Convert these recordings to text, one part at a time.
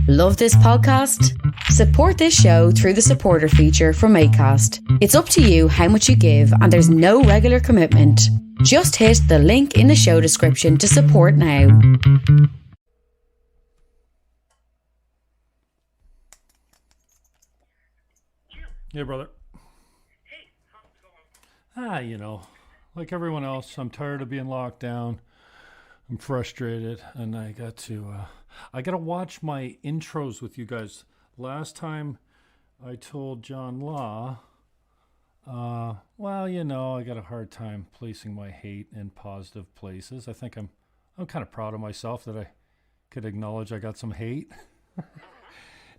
Love this podcast? Support this show through the supporter feature from Acast. It's up to you how much you give, and there's no regular commitment. Just hit the link in the show description to support now. Hey, brother. Hey, how's it going? You know, like everyone else, I'm tired of being locked down. I'm frustrated, and I got to watch my intros with you guys. Last time I told John Law, well, you know, I got a hard time placing my hate in positive places. I think I'm kind of proud of myself that I could acknowledge I got some hate.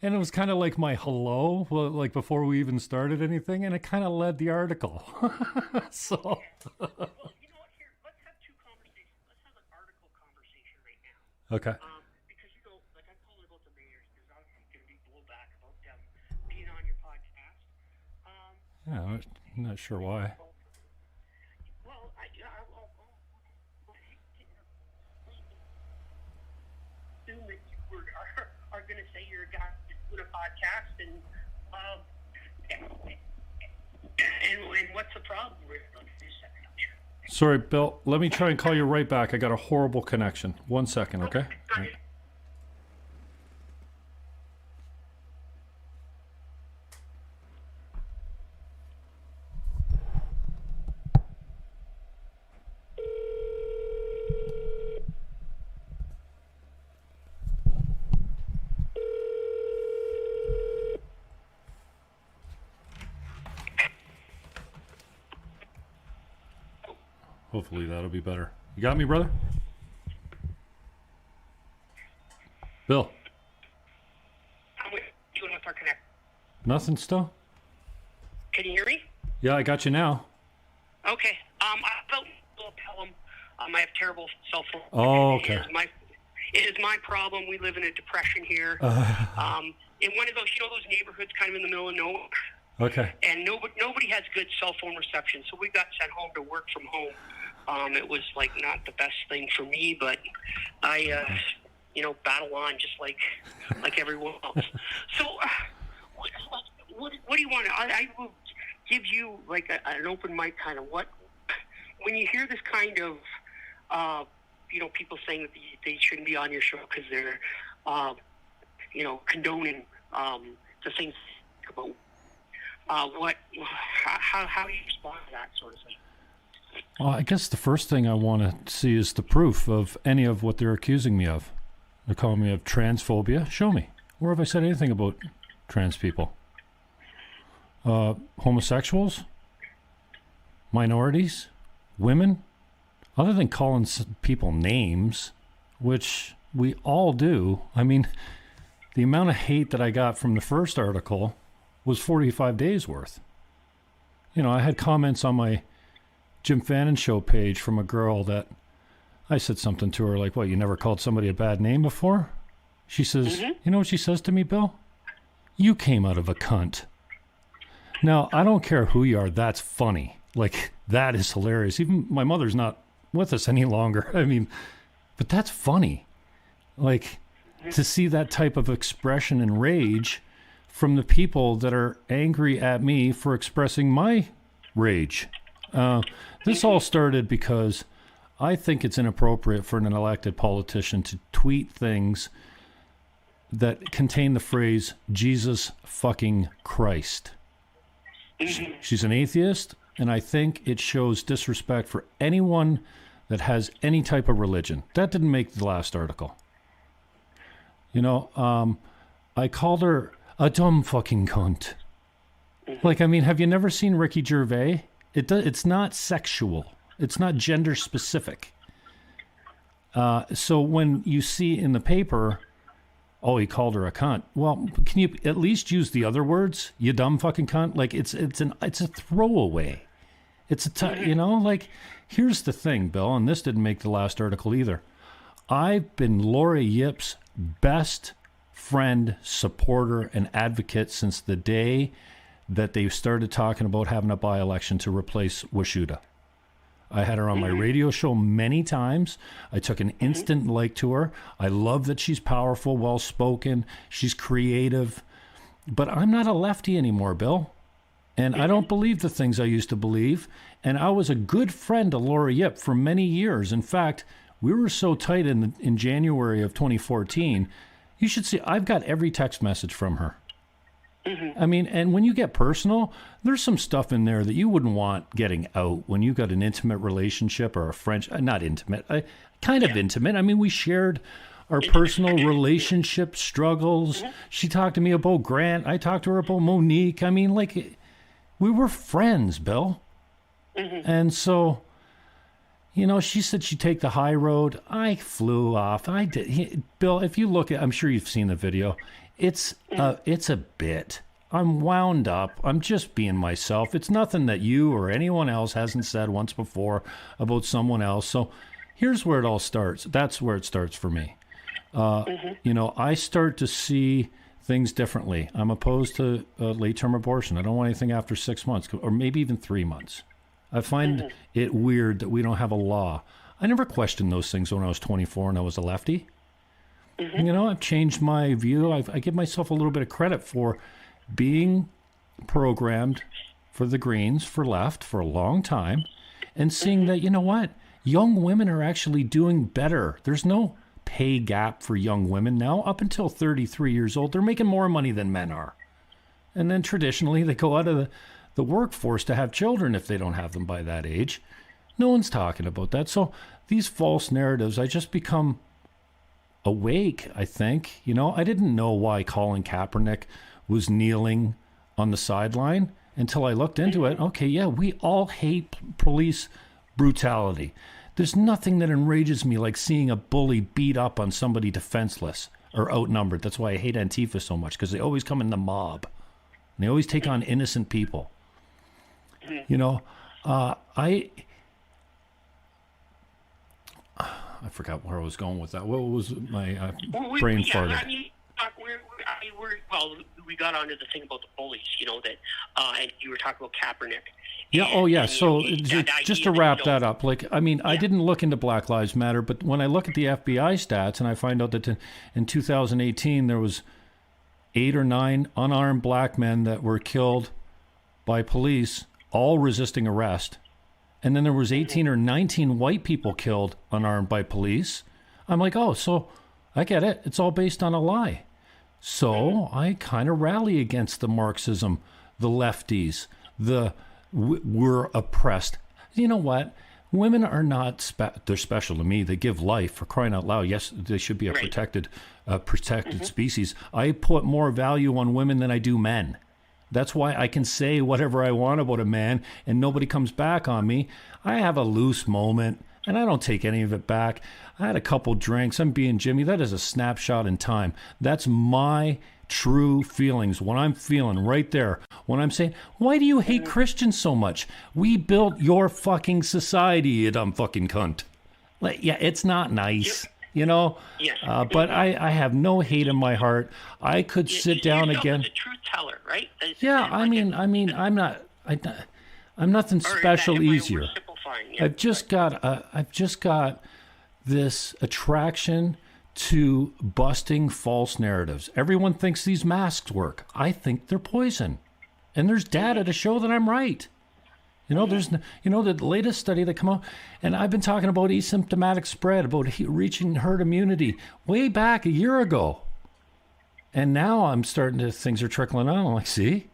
And it was kind of like my hello, like before we even started anything, and it kind of led the article. So. Well, you know what? Here, let's have two conversations. Let's have an article conversation right now. Okay. Because, you know, like I'm calling about the mayors. There's obviously going to be blowback about them being on your podcast. Yeah, I'm not sure why. Well, I'll assume that you are going to say you're a guy doing a podcast, and what's the problem with this? Sorry, Bill. Let me try and call you right back. I got a horrible connection. 1 second, okay? Okay. Hopefully that'll be better. You got me, brother? Bill? I'm doing with our connect. Nothing still? Can you hear me? Yeah, I got you now. Okay. I felt a little Pelham. I have terrible cell phone. Oh, okay. It is my problem. We live in a depression here. In one of those, you know, those neighborhoods kind of in the middle of nowhere. Okay. And nobody has good cell phone reception, so we got sent home to work from home. It was like not the best thing for me, but I, battle on just like everyone else. So, what do you want? I will give you like an open mic kind of what when you hear this kind of people saying that they shouldn't be on your show because they're condoning the things about. How do you respond to that sort of thing? Well, I guess the first thing I want to see is the proof of any of what they're accusing me of. They're calling me of transphobia. Show me. Where have I said anything about trans people? Homosexuals? Minorities? Women? Other than calling people names, which we all do. I mean, the amount of hate that I got from the first article was 45 days worth. You know, I had comments on my Jim Fannon Show page from a girl that I said something to her like, what, you never called somebody a bad name before? She says, You know what she says to me, Bill? You came out of a cunt. Now, I don't care who you are. That's funny. Like, that is hilarious. Even my mother's not with us any longer. I mean, but that's funny. Like, to see that type of expression and rage from the people that are angry at me for expressing my rage. This all started because I think it's inappropriate for an elected politician to tweet things that contain the phrase, Jesus fucking Christ. She's an atheist, and I think it shows disrespect for anyone that has any type of religion. That didn't make the last article. You know, I called her a dumb fucking cunt. Like, I mean, have you never seen Ricky Gervais? It's not sexual. It's not gender specific. So when you see in the paper, oh, he called her a cunt. Well, can you at least use the other words? You dumb fucking cunt. Like it's a throwaway. It's like, here's the thing, Bill, and this didn't make the last article either. I've been Lori Yip's best friend, supporter, and advocate since the day that they started talking about having a by-election to replace Washuta. I had her on my radio show many times. I took an instant like to her. I love that she's powerful, well-spoken. She's creative. But I'm not a leftie anymore, Bill. And I don't believe the things I used to believe. And I was a good friend to Laura Yip for many years. In fact, we were so tight in January of 2014. You should see, I've got every text message from her. I mean, and when you get personal, there's some stuff in there that you wouldn't want getting out when you got an intimate relationship or a friendship. Not intimate, kind of intimate. I mean, we shared our personal relationship struggles. She talked to me about Grant. I talked to her about Monique. I mean, like, we were friends, Bill. And so, you know, she said she'd take the high road. I flew off. I did. Bill, if you look at, I'm sure you've seen the video. It's a bit. I'm wound up. I'm just being myself. It's nothing that you or anyone else hasn't said once before about someone else. So here's where it all starts. That's where it starts for me. You know, I start to see things differently. I'm opposed to late-term abortion. I don't want anything after 6 months or maybe even 3 months. I find it weird that we don't have a law. I never questioned those things when I was 24 and I was a lefty. You know, I've changed my view. I give myself a little bit of credit for being programmed for the Greens, for left, for a long time, and seeing that, you know what, young women are actually doing better. There's no pay gap for young women now. Up until 33 years old, they're making more money than men are. And then traditionally, they go out of the workforce to have children if they don't have them by that age. No one's talking about that. So these false narratives, I just become awake, I think. You know, I didn't know why Colin Kaepernick was kneeling on the sideline until I looked into it. Okay, yeah, we all hate police brutality. There's nothing that enrages me like seeing a bully beat up on somebody defenseless or outnumbered. That's why I hate Antifa so much, because they always come in the mob. And they always take on innocent people. You know, I forgot where I was going with that. What was my brain farted? I mean, we got onto the thing about the bullies, you know, that, and you were talking about Kaepernick. Yeah, so just to wrap that up, like, I mean, I didn't look into Black Lives Matter, but when I look at the FBI stats and I find out that in 2018 there was 8 or 9 unarmed black men that were killed by police, all resisting arrest. And then there was 18 or 19 white people killed unarmed by police. I'm like, oh, so I get it. It's all based on a lie. So I kind of rally against the Marxism, the lefties, we're oppressed. You know what? Women are not, they're special to me. They give life, for crying out loud. Yes, they should be a protected species. I put more value on women than I do men. That's why I can say whatever I want about a man and nobody comes back on me. I have a loose moment and I don't take any of it back. I had a couple drinks. I'm being Jimmy. That is a snapshot in time. That's my true feelings. What I'm feeling right there. When I'm saying, why do you hate Christians so much? We built your fucking society, you dumb fucking cunt. Like, yeah, it's not nice. You know, but I have no hate in my heart. I could sit down again. The truth teller, right? I'm nothing special easier. I've just got this attraction to busting false narratives. Everyone thinks these masks work. I think they're poison, and there's data to show that I'm right. You know, there's, you know, the latest study that come out, and I've been talking about asymptomatic spread, about reaching herd immunity way back a year ago. And now I'm starting to, things are trickling out. I'm like, see,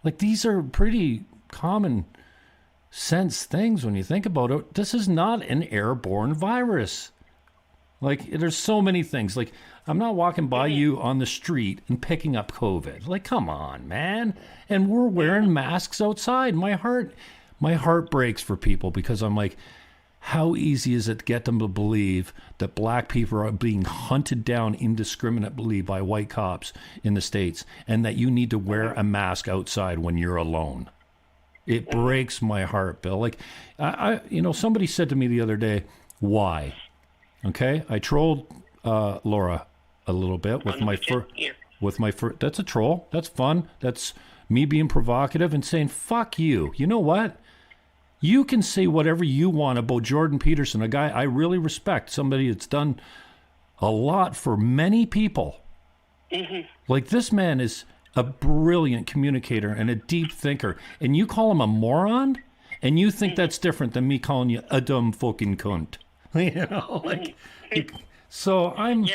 like these are pretty common sense things when you think about it. This is not an airborne virus. Like, there's so many things. Like, I'm not walking by you on the street and picking up COVID. Like, come on, man. And we're wearing masks outside. My heart breaks for people because I'm like, how easy is it to get them to believe that black people are being hunted down indiscriminately by white cops in the States and that you need to wear a mask outside when you're alone? It breaks my heart, Bill. Like, somebody said to me the other day, why? Okay, I trolled Laura a little bit with my that's a troll. That's fun. That's me being provocative and saying, fuck you. You know what? You can say whatever you want about Jordan Peterson, a guy I really respect, somebody that's done a lot for many people. Mm-hmm. Like, this man is a brilliant communicator and a deep thinker, and you call him a moron, and you think that's different than me calling you a dumb fucking cunt. You know, like, so I'm,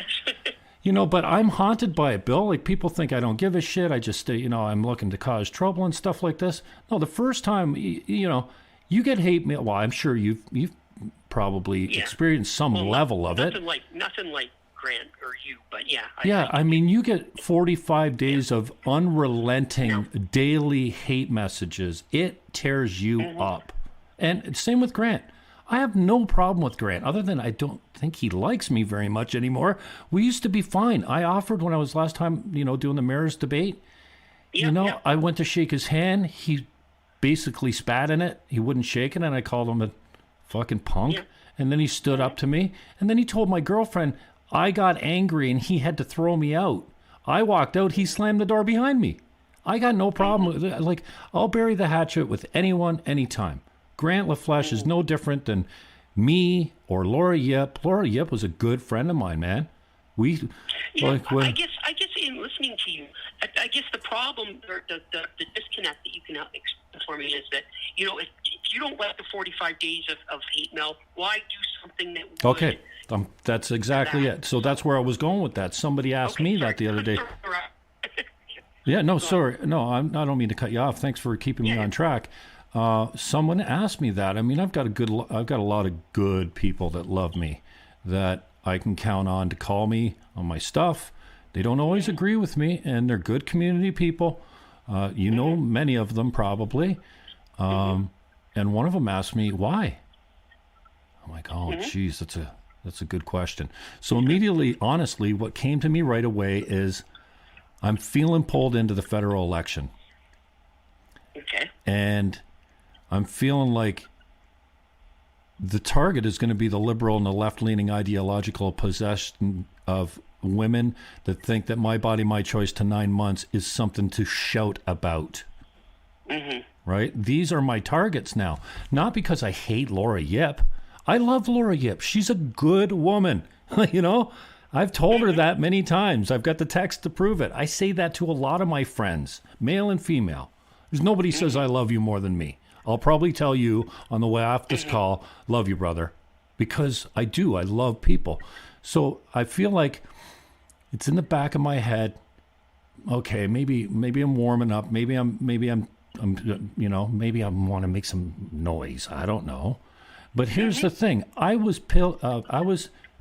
you know, but I'm haunted by it, Bill. Like, people think I don't give a shit. I just, you know, I'm looking to cause trouble and stuff like this. No, the first time, you know, you get hate mail. Well, I'm sure you've probably experienced some level of it. Nothing like Grant or you, but yeah. I mean, you get 45 days of unrelenting daily hate messages. It tears you up. And same with Grant. I have no problem with Grant, other than I don't think he likes me very much anymore. We used to be fine. I offered when I was last time, you know, doing the mayor's debate. I went to shake his hand. He basically spat in it. He wouldn't shake it, and I called him a fucking punk. And then he stood up to me, and then he told my girlfriend I got angry and he had to throw me out. I walked out. He slammed the door behind me. I got no problem with it. Like, I'll bury the hatchet with anyone, anytime. Grant LaFleche is no different than me or Laura Yip. Laura Yip was a good friend of mine, man. I guess in listening to you, I guess the problem or the disconnect that you can explain for me is that, you know, if you don't like the 45 days of hate mail, why do something that would... Okay, that's exactly it. So that's where I was going with that. Somebody asked me that the other day. Yeah, no, sorry. No, I don't mean to cut you off. Thanks for keeping me on track. Someone asked me that. I mean, I've got a lot of good people that love me, that I can count on to call me on my stuff. They don't always agree with me, and they're good community people. You know, many of them probably. And one of them asked me why. I'm like, oh, geez, that's a good question. So immediately, honestly, what came to me right away is I'm feeling pulled into the federal election. Okay. And I'm feeling like the target is going to be the liberal and the left-leaning ideological possession of women that think that my body, my choice to 9 months is something to shout about. Right? These are my targets now. Not because I hate Laura Yip. I love Laura Yip. She's a good woman. You know, I've told her that many times. I've got the text to prove it. I say that to a lot of my friends, male and female. There's nobody says I love you more than me. I'll probably tell you on the way off this call, love you, brother, because I do. I love people. So I feel like it's in the back of my head. Okay, maybe I'm warming up. Maybe I'm you know, maybe I want to make some noise. I don't know. But here's the thing. I was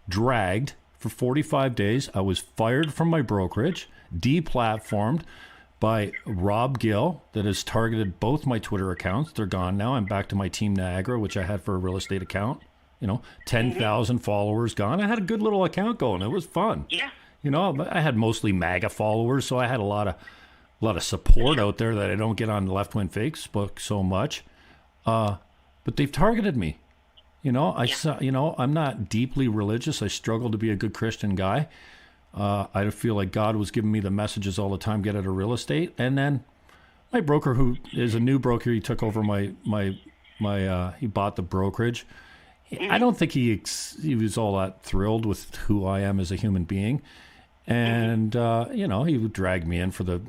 dragged for 45 days. I was fired from my brokerage, deplatformed by Rob Gill, that has targeted both my Twitter accounts. They're gone now. I'm back to my Team Niagara, which I had for a real estate account. You know, 10,000 followers gone. I had a good little account going. It was fun. Yeah. You know, I had mostly MAGA followers, so I had a lot of support out there that I don't get on left-wing Facebook so much. But they've targeted me. You know, I'm not deeply religious. I struggle to be a good Christian guy. I feel like God was giving me the messages all the time, get out of real estate. And then my broker, who is a new broker, he took over he bought the brokerage. I don't think he was all that thrilled with who I am as a human being. And, you know, he would drag me in for the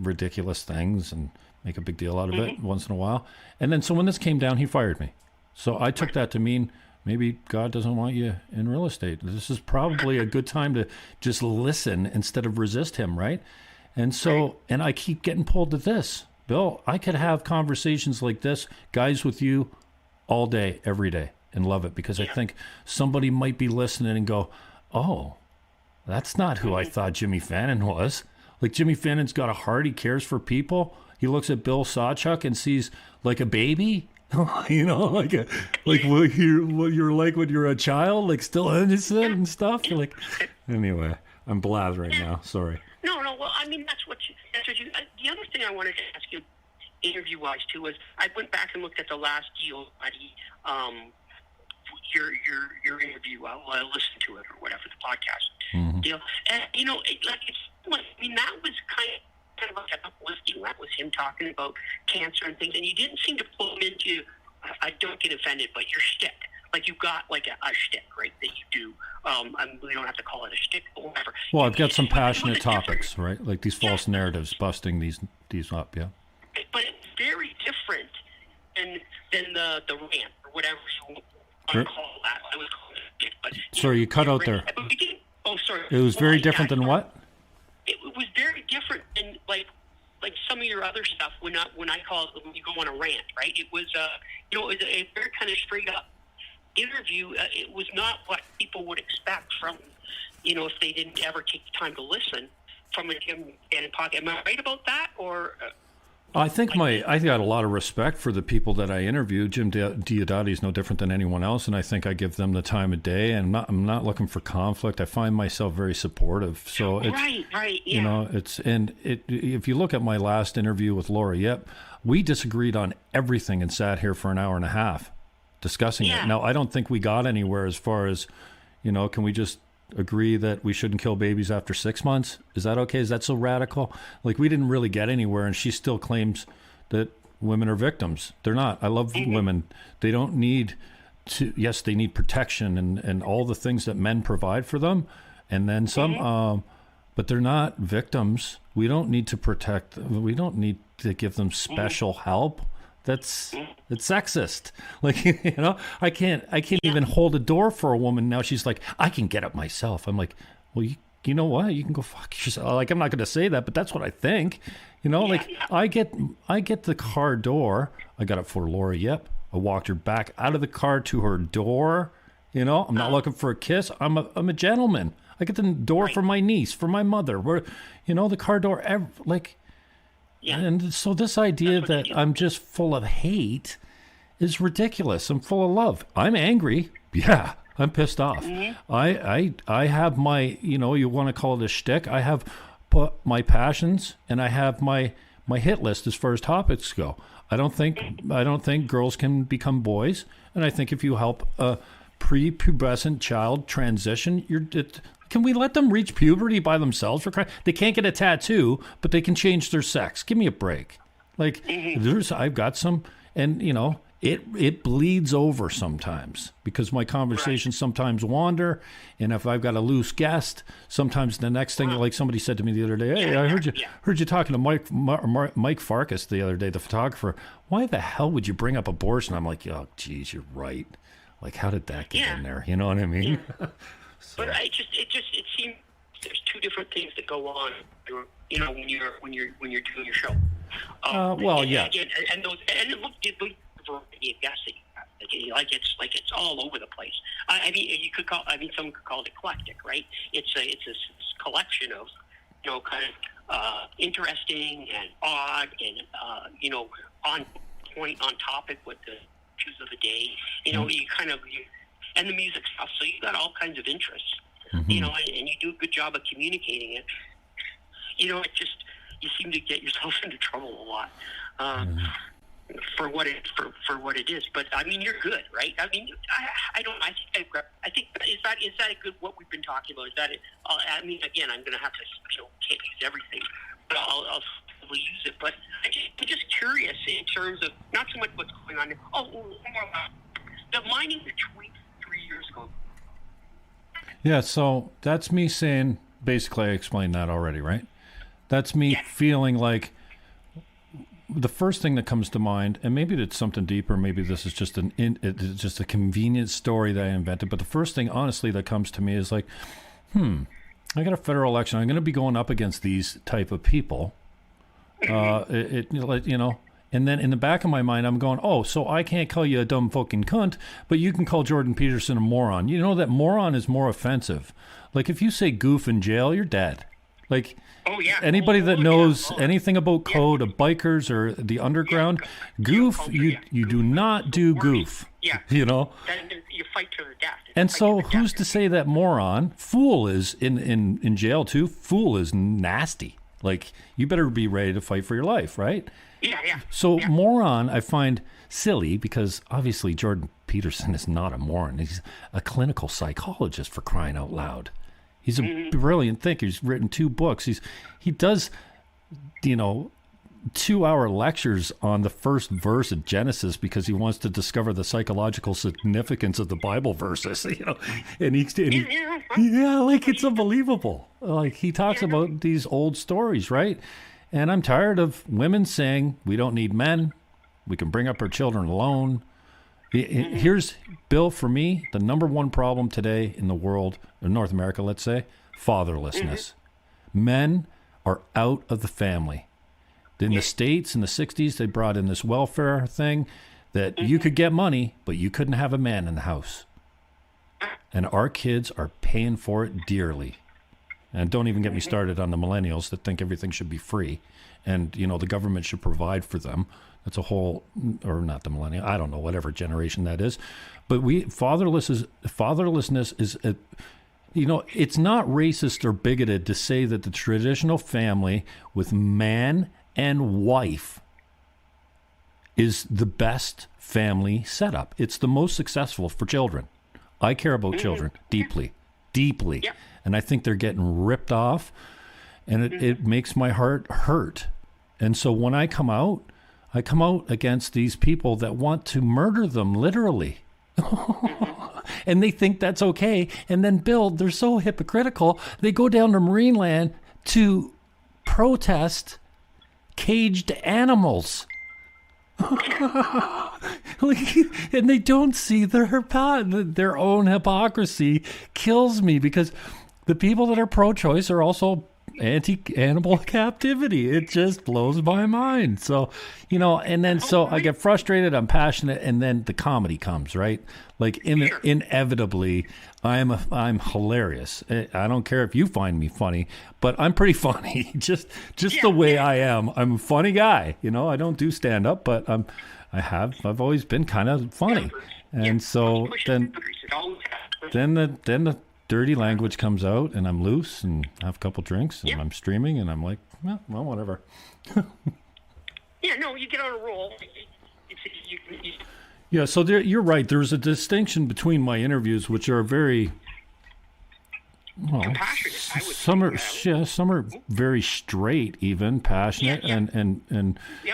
ridiculous things and make a big deal out of it once in a while. And then so when this came down, he fired me. So I took that to mean maybe God doesn't want you in real estate. This is probably a good time to just listen instead of resist him, right? And so, and I keep getting pulled to this. Bill, I could have conversations like this, guys, with you all day, every day, and love it, because I think somebody might be listening and go, oh, that's not who I thought Jimmy Fannon was. Like, Jimmy Fannon's got a heart. He cares for people. He looks at Bill Sawchuk and sees like a baby. You know, like what you're like when you're a child, like still innocent and stuff. You're like, anyway, I'm blathering now. Sorry. No. Well, I mean, that's what you. The other thing I wanted to ask you, interview-wise, too, was I went back and looked at the last deal, your interview. I'll listen to it or whatever, the podcast deal. And you know, that was kind of like uplifting. That was him talking about cancer and things, and you didn't seem to pull him into I don't get offended, but your shtick, like you've got like a shtick, right, that you do. We don't have to call it a shtick, but whatever. Well, I've got some passionate topics, right? Like these false narratives, busting these up, yeah. But it's very different than the rant or whatever you want to call that. I would call it a shtick, but sorry, you cut out there. Sorry. It was very different than what? It was very different than like some of your other stuff when I call it when you go on a rant, right? It was it was a very kind of straight up interview. It was not what people would expect from, if they didn't ever take the time to listen from a Jim Fannon podcast. Am I right about that? Or I think I got a lot of respect for the people that I interview. Jim Diodati is no different than anyone else, and I think I give them the time of day. And I'm not looking for conflict. I find myself very supportive. So it's right, yeah. If you look at my last interview with Laura Yip, we disagreed on everything and sat here for an hour and a half discussing it. Now I don't think we got anywhere as far as, can we just agree that we shouldn't kill babies after 6 months? Is that okay? Is that so radical? Like, we didn't really get anywhere, and she still claims that women are victims. They're not. I love women. They don't need to, yes, they need protection and all the things that men provide for them, and then some, but they're not victims. We don't need to protect them. We don't need to give them special help. It's sexist. Like, I can't even hold a door for a woman now. She's like, I can get it myself. I'm like, well, you know what? You can go fuck yourself. Like, I'm not going to say that, but that's what I think. I get the car door. I got it for Laura Yip. I walked her back out of the car to her door. I'm not looking for a kiss. I'm a gentleman. I get the door for my niece, for my mother. The car door, Yeah. And so this idea that I'm just full of hate is ridiculous. I'm full of love. I'm angry. Yeah, I'm pissed off. I have my, you want to call it a shtick. I have put my passions and I have my hit list as far as topics go. I don't think girls can become boys. And I think if you help a prepubescent child transition, can we let them reach puberty by themselves? They can't get a tattoo, but they can change their sex. Give me a break. Like, I've got some, and it bleeds over sometimes because my conversations sometimes wander. And if I've got a loose guest, sometimes the next thing, like somebody said to me the other day, hey, I heard you talking to Mike Farkas the other day, the photographer. Why the hell would you bring up abortion? I'm like, oh, geez, you're right. Like, how did that get in there? You know what I mean? Yeah. So. But it seems there's two different things that go on, when you're doing your show. Again, and look, the variety of guests that you have, it's all over the place. Some could call it eclectic, right? It's a collection of, kind of interesting and odd and on point, on topic with the issues of the day. And the music stuff. So you've got all kinds of interests, and you do a good job of communicating it. You seem to get yourself into trouble a lot for what it is. But I mean, you're good, right? I mean, I think is that a good what we've been talking about? Is that it? Again, I'm going to have to can't use everything, but I'll probably use it. But I'm just curious in terms of not so much what's going on. The mining the tweet 3 years ago. Yeah, so that's me saying, basically I explained that already, right? That's me feeling like the first thing that comes to mind, and maybe it's something deeper, maybe this is just it's just a convenient story that I invented, but the first thing, honestly, that comes to me is like, I got a federal election. I'm going to be going up against these type of people. And then in the back of my mind, I'm going, oh, so I can't call you a dumb fucking cunt, but you can call Jordan Peterson a moron. You know that moron is more offensive. Like, if you say goof in jail, you're dead. Like, anybody that knows anything about code of bikers or the underground, goof, you do not do goof. Yeah. You fight to the death. And so who's to say that moron, fool is in jail too? Fool is nasty. Like, you better be ready to fight for your life, right? Yeah. So moron, I find silly because obviously Jordan Peterson is not a moron. He's a clinical psychologist, for crying out loud. He's a brilliant thinker. He's written 2 books. He does, 2-hour lectures on the first verse of Genesis because he wants to discover the psychological significance of the Bible verses, and like it's unbelievable. Like he talks about these old stories, right? And I'm tired of women saying we don't need men. We can bring up our children alone. Here's, Bill, for me, the number one problem today in the world, in North America, let's say, fatherlessness. Men are out of the family. In the States in the 60s, they brought in this welfare thing that you could get money, but you couldn't have a man in the house. And our kids are paying for it dearly. And don't even get me started on the millennials that think everything should be free and, the government should provide for them. That's a whole, or not the millennial, I don't know, whatever generation that is. But fatherlessness is it's not racist or bigoted to say that the traditional family with man and wife is the best family setup. It's the most successful for children. I care about children deeply. Yeah. And I think they're getting ripped off, and it makes my heart hurt. And so when I come out against these people that want to murder them, literally. And they think that's okay. And then, Bill, they're so hypocritical. They go down to Marineland to protest caged animals. And they don't see their own hypocrisy. Kills me, because the people that are pro-choice are also anti-animal captivity. It just blows my mind. So, and then I get frustrated, I'm passionate, and then the comedy comes, right? Like inevitably, I'm hilarious. I don't care if you find me funny, but I'm pretty funny. just the way I am. I'm a funny guy. I don't do stand up, but I've always been kind of funny. And so then the dirty language comes out, and I'm loose and have a couple drinks, and I'm streaming, and I'm like, well, whatever. You get on a roll. Yeah, so you're right. There's a distinction between my interviews, which are very compassionate. I would some are very straight, even passionate, and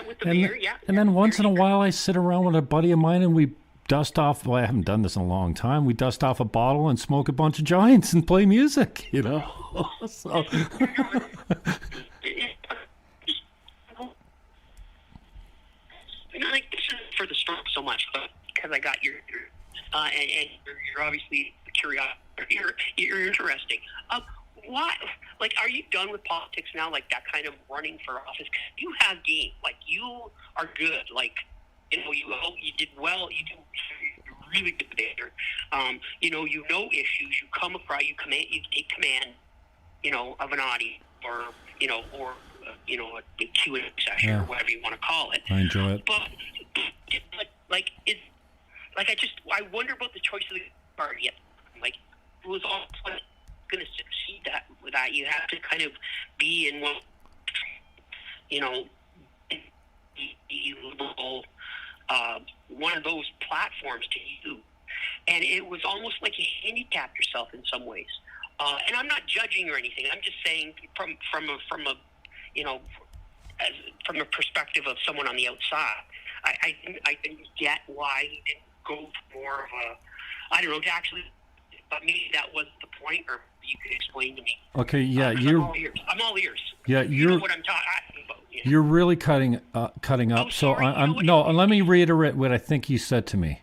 with the mayor, and then once in a while I sit around with a buddy of mine and we dust off. Well, I haven't done this in a long time. We dust off a bottle and smoke a bunch of joints and play music. So. This is for the story so much, because I got your and you're obviously curious. You're interesting. Why? Like, are you done with politics now? Like that kind of running for office? 'Cause you have game. Like, you are good. Like, you did well. You're really good debater. You know issues. You come across. You take command. Of an audience, or a Q&A session, or whatever you want to call it. I enjoy it. But I wonder about the choice of the party. Like, it was all going to succeed with that. You have to kind of be in one, the liberal, one of those platforms to you. And it was almost like you handicapped yourself in some ways. And I'm not judging or anything. I'm just saying from a perspective of someone on the outside, I didn't get why he didn't go for more of a, I don't know, to actually, but maybe that was the point, or you could explain to me. Okay, yeah, I'm all ears. Yeah, you know what I'm talking about. Yeah. You're really cutting up. Oh, sorry, let me reiterate what I think you said to me.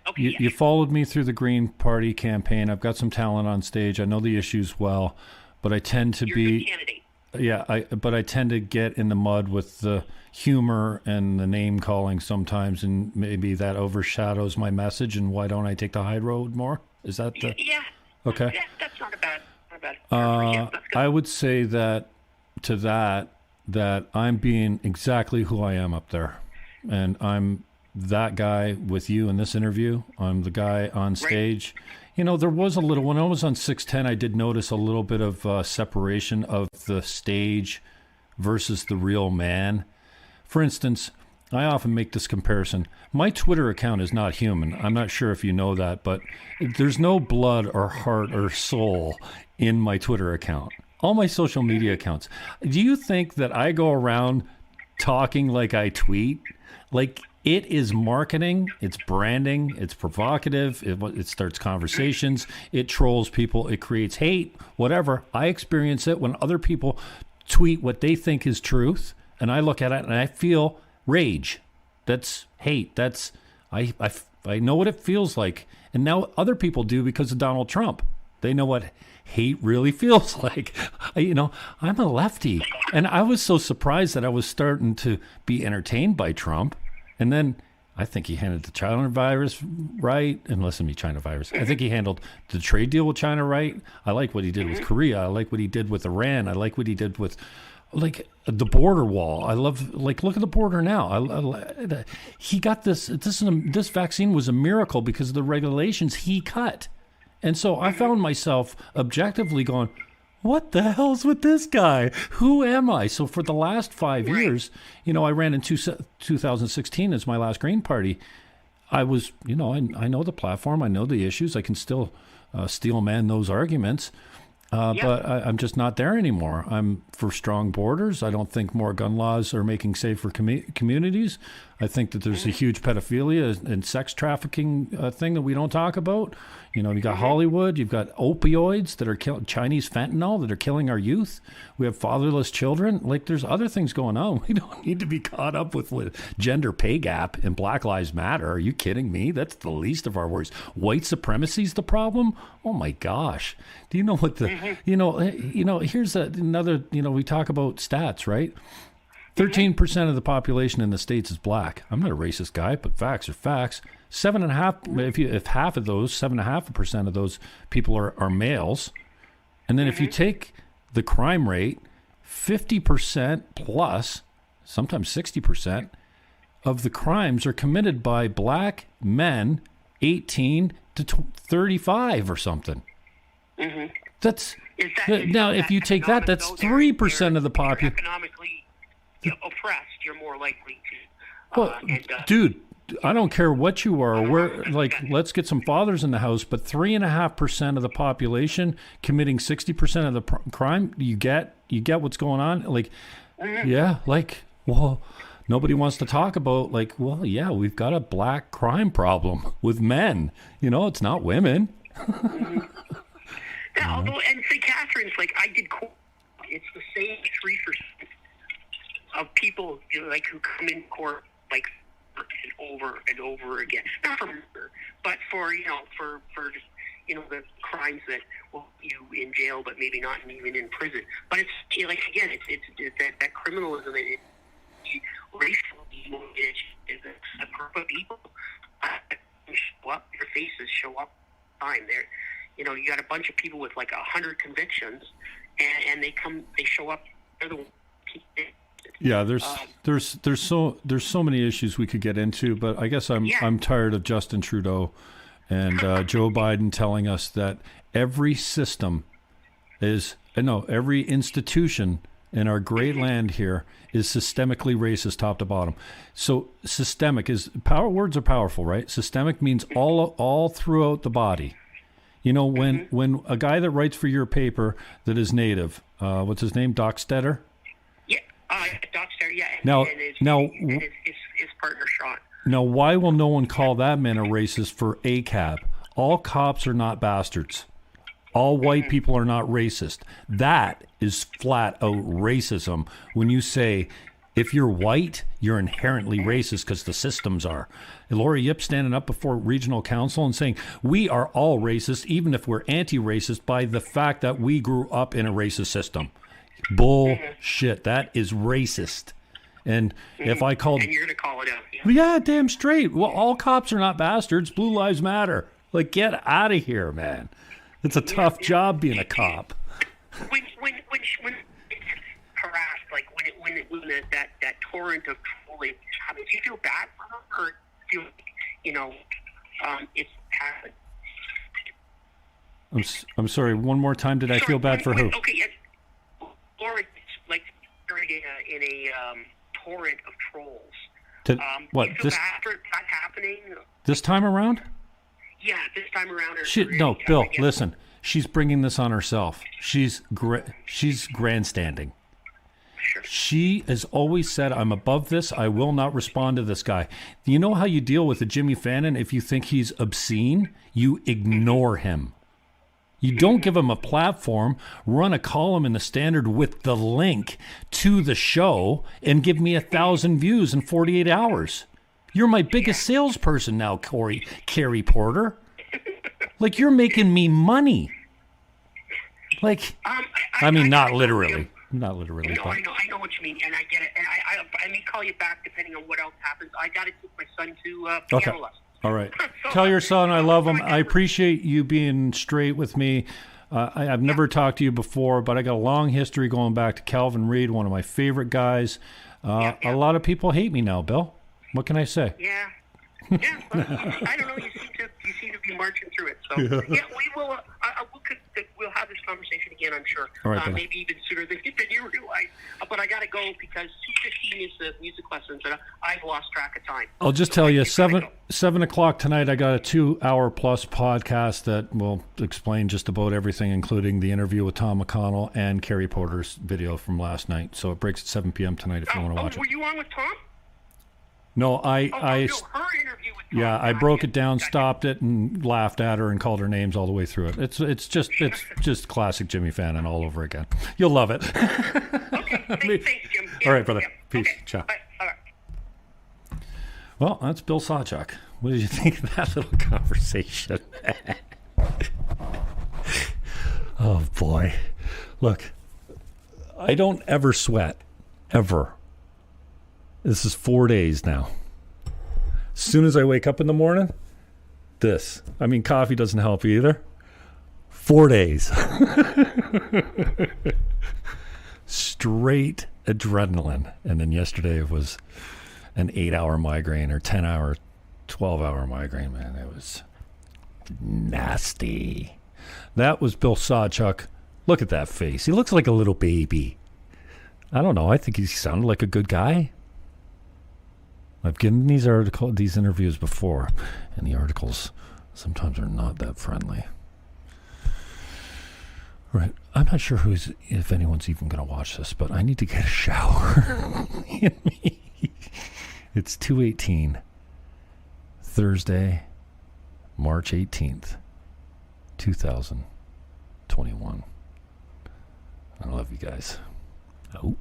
Okay, you followed me through the Green Party campaign. I've got some talent on stage. I know the issues well, but I tend to You're be a good candidate. Yeah, but I tend to get in the mud with the humor and the name calling sometimes, and maybe that overshadows my message. And why don't I take the high road more? Is that the Okay? Yeah, that's not a bad. I would say that I'm being exactly who I am up there, and I'm that guy with you in this interview. I'm the guy on stage. Right. There was a little, when I was on 610, I did notice a little bit of separation of the stage versus the real man. For instance, I often make this comparison. My Twitter account is not human. I'm not sure if you know that, but there's no blood or heart or soul in my Twitter account. All my social media accounts. Do you think that I go around talking like I tweet. Like, it is marketing, it's branding, it's provocative, it starts conversations, it trolls people, it creates hate, whatever. I experience it when other people tweet what they think is truth, and I look at it and I feel rage. That's hate. That's I know what it feels like. And now other people do because of Donald Trump. They know what hate really feels like. I'm a lefty, and I was so surprised that I was starting to be entertained by Trump. And then I think he handled the chinavirus right. And listen to me, chinavirus. I think he handled the trade deal with China right. I like what he did with Korea. I like what he did with Iran. I like what he did with, like, the border wall. I love, like, look at the border now. He got this vaccine was a miracle because of the regulations he cut. And so I found myself objectively going, what the hell's with this guy? Who am I? So for the last 5 years, I ran in 2016 as my last Green Party. I was, I know the platform. I know the issues. I can still steel man those arguments. But I'm just not there anymore. I'm for strong borders. I don't think more gun laws are making safer communities. I think that there's a huge pedophilia and sex trafficking thing that we don't talk about. You got Hollywood. You've got opioids that are Chinese fentanyl that are killing our youth. We have fatherless children. Like, there's other things going on. We don't need to be caught up with gender pay gap and Black Lives Matter. Are you kidding me? That's the least of our worries. White supremacy is the problem? Oh, my gosh. Do you know what the, here's another, we talk about stats, right? 13% of the population in the States is black. I'm not a racist guy, but facts are facts. 7.5%, if half of those, 7.5% of those people are males. And then if you take the crime rate, 50% plus, sometimes 60% of the crimes are committed by black men 18 to 35 or something. That's now, if you take that, that's 3% of the population. Economically oppressed, you're more likely to. Dude, I don't care what you are. We're like, let's get some fathers in the house, but 3.5% of the population committing 60% of the crime. You get what's going on. Like, nobody wants to talk about, like, we've got a black crime problem with men. It's not women. Although, and say Catharines, like, I did court, it's the same 3% of people who come in court over and over again, not for murder, but for just, the crimes that will put you in jail, but maybe not even in prison. But it's again, it's that criminalism, racially motivated is a group of people show up, their faces show up time there. You got a bunch of people with 100 convictions, and they show up. They're the ones. Yeah, there's so many issues we could get into, but I guess I'm tired of Justin Trudeau and Joe Biden telling us that every institution in our great land here is systemically racist top to bottom. So systemic is power. Words are powerful, right? Systemic means all throughout the body. When a guy that writes for your paper that is native, what's his name, Docksteader? Docksteader, yeah. And his partner Sean. Now, why will no one call that man a racist for ACAB? All cops are not bastards. All white people are not racist. That is flat out racism. When you say, if you're white, you're inherently racist because the systems are. Lori Yip standing up before regional council and saying, we are all racist, even if we're anti-racist, by the fact that we grew up in a racist system. Bullshit. That is racist. And if I called... And you're going to call it out. Yeah, damn straight. Well, all cops are not bastards. Blue lives matter. Like, get out of here, man. It's a tough job being a cop. When it's harassed, when that torrent of trolling happens, do you feel bad for them, or feel it's happened? I'm sorry. One more time. Did I feel bad for who? Okay, yes. Or it's in a torrent of trolls. What? Do you feel bad for that happening? This time around? Yeah, this time around. No, Bill, listen. She's bringing this on herself. She's grandstanding. sure. She has always said, I'm above this. I will not respond to this guy. Do you know how you deal with a Jimmy Fannon? If you think he's obscene, you ignore him. You don't give him a platform, run a column in the Standard with the link to the show, and give me 1,000 views in 48 hours. You're my biggest salesperson now, Carrie Porter. Like, you're making me money. Like, I mean, not literally. Not literally. No, I know what you mean, and I get it. And I may call you back depending on what else happens. I got to take my son to piano lessons. All right. Tell your son I love him. I appreciate you being straight with me. I've never talked to you before, but I got a long history going back to Calvin Reed, one of my favorite guys. A lot of people hate me now, Bill. What can I say? Yeah. Well, I don't know. You seem to be marching through it. So we will. We'll have this conversation again, I'm sure. All right, maybe even sooner than you realize. But I got to go because 2:15 is the music lessons, and I've lost track of time. I'll just tell you, 7 o'clock tonight, I got a 2-hour plus podcast that will explain just about everything, including the interview with Tom McConnell and Carrie Porter's video from last night. So it breaks at 7 p.m. tonight if you want to watch it. Were you on with Tom? No, her interview with Tom. Yeah, I broke it down, stopped it, and laughed at her and called her names all the way through it. It's just classic Jimmy Fannon all over again. You'll love it. Okay, thanks, Jim. Yeah, all right, brother. Yeah. Peace. Okay. Ciao. Bye. Bye. Well, that's Bill Sawchuk. What did you think of that little conversation? Oh, boy. Look, I don't ever sweat. Ever. This is 4 days now. As soon as I wake up in the morning, this. I mean, coffee doesn't help either. 4 days. Straight adrenaline. And then yesterday it was an 8-hour migraine or 10-hour, 12-hour migraine, man. It was nasty. That was Bill Sawchuk. Look at that face. He looks like a little baby. I don't know. I think he sounded like a good guy. I've given these interviews before, and the articles sometimes are not that friendly. Right. I'm not sure if anyone's even going to watch this, but I need to get a shower. It's 2:18, Thursday, March 18th, 2021. I love you guys. Oh.